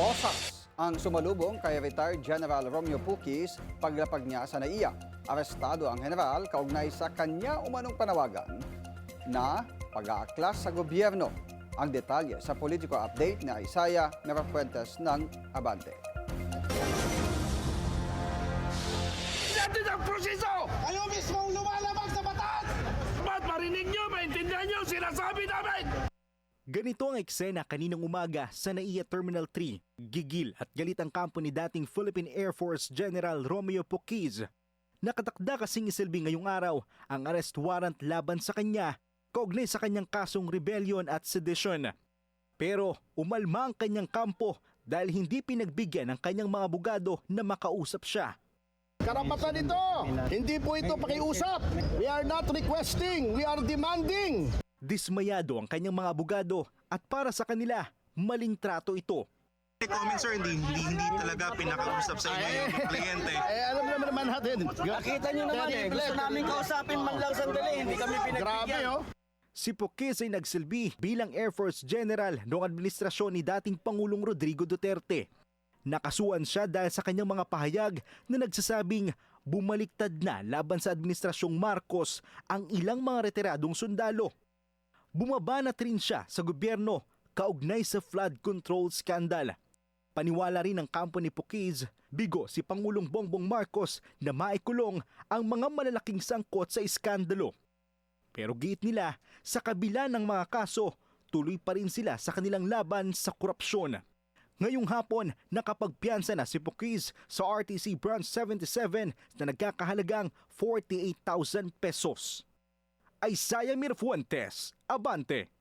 Bosas ang sumalubong kay retired General Romeo Puquis paglapag niya sa NAIA. Arestado ang general kaugnay sa kanya umanong panawagan na pag-aaklas sa gobyerno. Ang detalye sa politiko update ni Isaiah Merafuentes ng Abante. Natin ang proseso! Kayo mismo ang lumalabag sa batas! Ba't marinig nyo, maintindihan nyo, sinasabi namin! Ganito ang eksena kaninang umaga sa NAIA Terminal 3. Gigil at galit ang kampo ni dating Philippine Air Force General Romeo Puquis. Nakatakda kasing isilbi ngayong araw ang arrest warrant laban sa kanya kaugnay sa kanyang kasong rebellion at sedition. Pero umalma ang kanyang kampo dahil hindi pinagbigyan ng kanyang mga abogado na makausap siya. Karapatan ito! Hindi po ito pakiusap! We are not requesting, we are demanding! Dismayado ang kanyang mga abogado at para sa kanila, maling trato ito. Comment sir, hindi talaga pinakausap sa inyo yung kliyente. Alam naman natin. Nakita nyo naman gusto namin kausapin man lang sandali, hindi kami Grabe pinagbigyan. oh! Si Puquis ay nagsilbi bilang Air Force General noong administrasyon ni dating Pangulong Rodrigo Duterte. Nakasuhan siya dahil sa kanyang mga pahayag na nagsasabing bumaliktad na laban sa administrasyong Marcos ang ilang mga retiradong sundalo. Bumabanat rin siya sa gobyerno kaugnay sa flood control scandal. Paniwala rin ng kampo ni Puquis, bigo si Pangulong Bongbong Marcos na maikulong ang mga malalaking sangkot sa iskandalo. Pero giit nila, sa kabila ng mga kaso, tuloy pa rin sila sa kanilang laban sa korupsyon. Ngayong hapon, nakapagpiyansa na si Puquis sa RTC Branch 77 na nagkakahalagang 48,000 pesos. Isaiah Merafuentes, Abante.